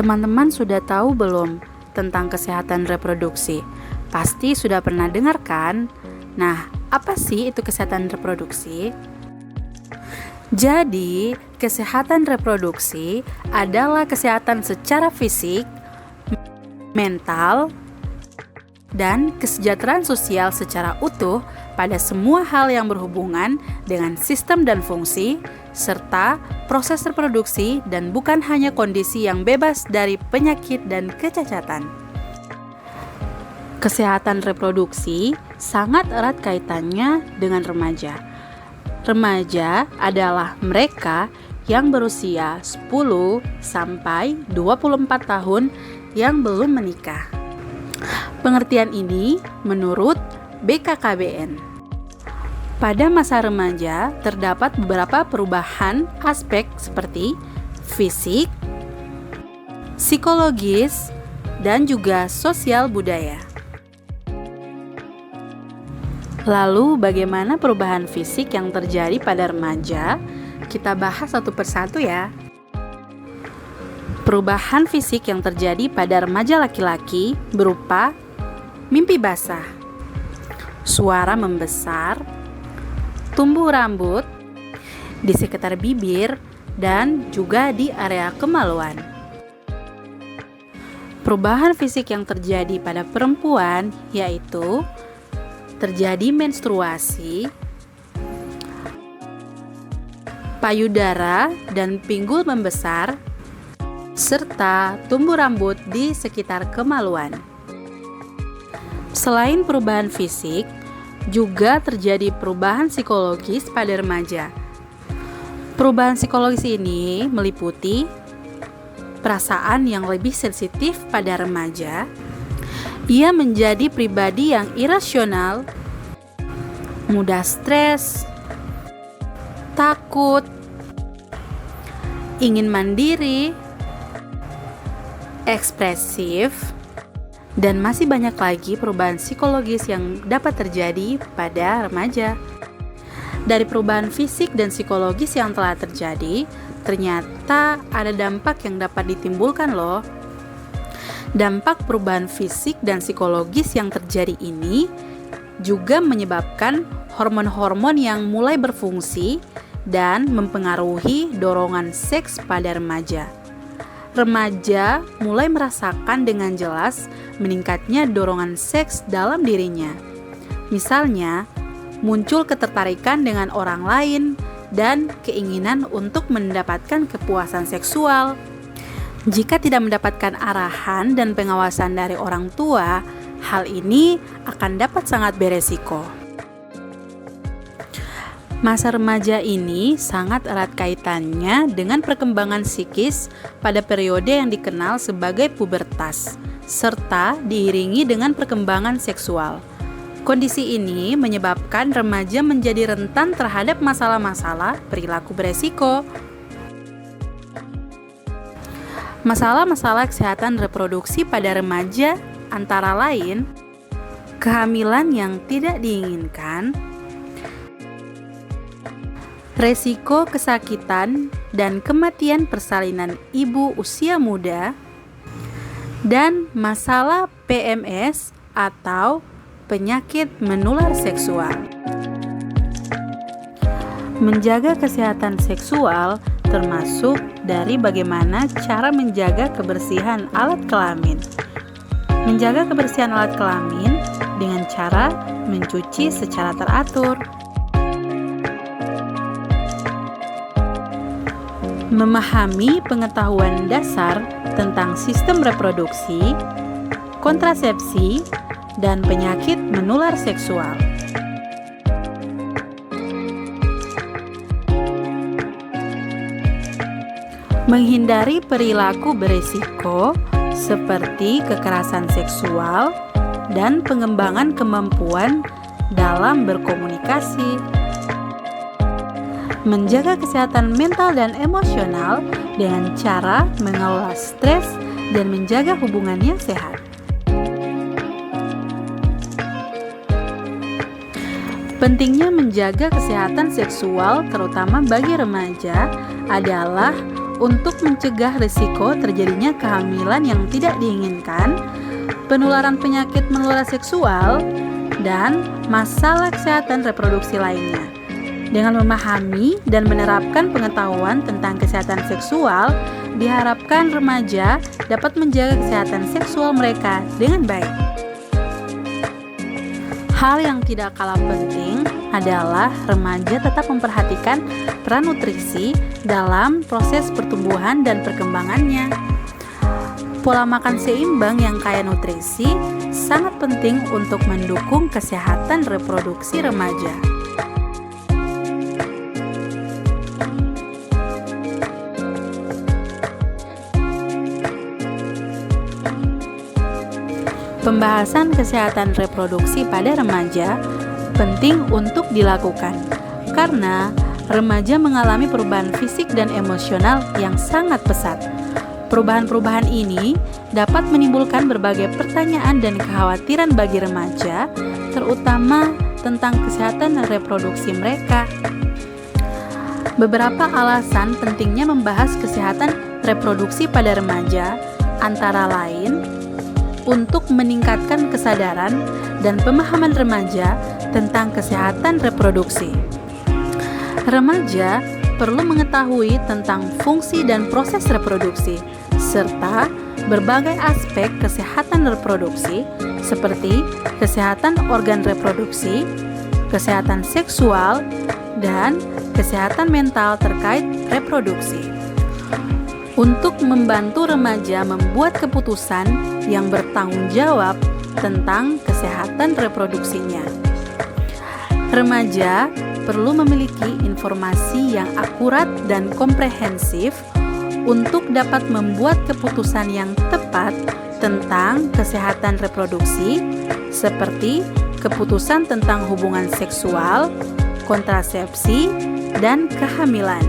Teman-teman sudah tahu belum tentang kesehatan reproduksi? Pasti sudah pernah dengar kan? Nah, apa sih itu kesehatan reproduksi? Jadi, kesehatan reproduksi adalah kesehatan secara fisik, mental, dan kesejahteraan sosial secara utuh pada semua hal yang berhubungan dengan sistem dan fungsi, serta proses reproduksi dan bukan hanya kondisi yang bebas dari penyakit dan kecacatan. Kesehatan reproduksi sangat erat kaitannya dengan remaja. Remaja adalah mereka yang berusia 10 sampai 24 tahun yang belum menikah. Pengertian ini menurut BKKBN. Pada masa remaja terdapat beberapa perubahan aspek seperti fisik, psikologis, dan juga sosial budaya. Lalu bagaimana perubahan fisik yang terjadi pada remaja? Kita bahas satu persatu ya. Perubahan fisik yang terjadi pada remaja laki-laki berupa mimpi basah, suara membesar, tumbuh rambut di sekitar bibir dan juga di area kemaluan. Perubahan fisik yang terjadi pada perempuan yaitu terjadi menstruasi, payudara dan pinggul membesar, serta tumbuh rambut di sekitar kemaluan. Selain perubahan fisik, juga terjadi perubahan psikologis pada remaja. Perubahan psikologis ini meliputi perasaan yang lebih sensitif pada remaja. Ia menjadi pribadi yang irasional, mudah stres, takut, ingin mandiri, ekspresif, dan masih banyak lagi perubahan psikologis yang dapat terjadi pada remaja. Dari perubahan fisik dan psikologis yang telah terjadi, ternyata ada dampak yang dapat ditimbulkan loh. Dampak perubahan fisik dan psikologis yang terjadi ini juga menyebabkan hormon-hormon yang mulai berfungsi dan mempengaruhi dorongan seks pada remaja. Remaja mulai merasakan dengan jelas meningkatnya dorongan seks dalam dirinya. Misalnya, muncul ketertarikan dengan orang lain dan keinginan untuk mendapatkan kepuasan seksual. Jika tidak mendapatkan arahan dan pengawasan dari orang tua, hal ini akan dapat sangat beresiko. Masa remaja ini sangat erat kaitannya dengan perkembangan psikis pada periode yang dikenal sebagai pubertas, serta diiringi dengan perkembangan seksual. Kondisi ini menyebabkan remaja menjadi rentan terhadap masalah-masalah perilaku beresiko. Masalah-masalah kesehatan reproduksi pada remaja antara lain kehamilan yang tidak diinginkan, resiko kesakitan dan kematian persalinan ibu usia muda, dan masalah PMS atau penyakit menular seksual. Menjaga kesehatan seksual termasuk dari bagaimana cara menjaga kebersihan alat kelamin. Menjaga kebersihan alat kelamin dengan cara mencuci secara teratur. Memahami pengetahuan dasar tentang sistem reproduksi, kontrasepsi, dan penyakit menular seksual. Menghindari perilaku beresiko seperti kekerasan seksual dan pengembangan kemampuan dalam berkomunikasi. Menjaga kesehatan mental dan emosional dengan cara mengelola stres dan menjaga hubungan yang sehat. Pentingnya menjaga kesehatan seksual terutama bagi remaja adalah untuk mencegah risiko terjadinya kehamilan yang tidak diinginkan, penularan penyakit menular seksual, dan masalah kesehatan reproduksi lainnya. Dengan memahami dan menerapkan pengetahuan tentang kesehatan seksual, diharapkan remaja dapat menjaga kesehatan seksual mereka dengan baik. Hal yang tidak kalah penting adalah remaja tetap memperhatikan peran nutrisi dalam proses pertumbuhan dan perkembangannya. Pola makan seimbang yang kaya nutrisi sangat penting untuk mendukung kesehatan reproduksi remaja. Pembahasan kesehatan reproduksi pada remaja penting untuk dilakukan karena remaja mengalami perubahan fisik dan emosional yang sangat pesat. Perubahan-perubahan ini dapat menimbulkan berbagai pertanyaan dan kekhawatiran bagi remaja, terutama tentang kesehatan reproduksi mereka. Beberapa alasan pentingnya membahas kesehatan reproduksi pada remaja antara lain untuk meningkatkan kesadaran dan pemahaman remaja tentang kesehatan reproduksi. Remaja perlu mengetahui tentang fungsi dan proses reproduksi, serta berbagai aspek kesehatan reproduksi seperti kesehatan organ reproduksi, kesehatan seksual, dan kesehatan mental terkait reproduksi. Untuk membantu remaja membuat keputusan yang bertanggung jawab tentang kesehatan reproduksinya. Remaja perlu memiliki informasi yang akurat dan komprehensif untuk dapat membuat keputusan yang tepat tentang kesehatan reproduksi, seperti keputusan tentang hubungan seksual, kontrasepsi, dan kehamilan.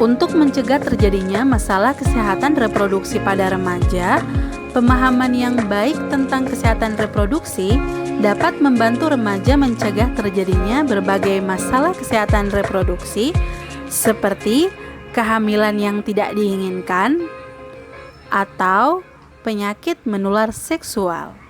Untuk mencegah terjadinya masalah kesehatan reproduksi pada remaja, pemahaman yang baik tentang kesehatan reproduksi dapat membantu remaja mencegah terjadinya berbagai masalah kesehatan reproduksi seperti kehamilan yang tidak diinginkan atau penyakit menular seksual.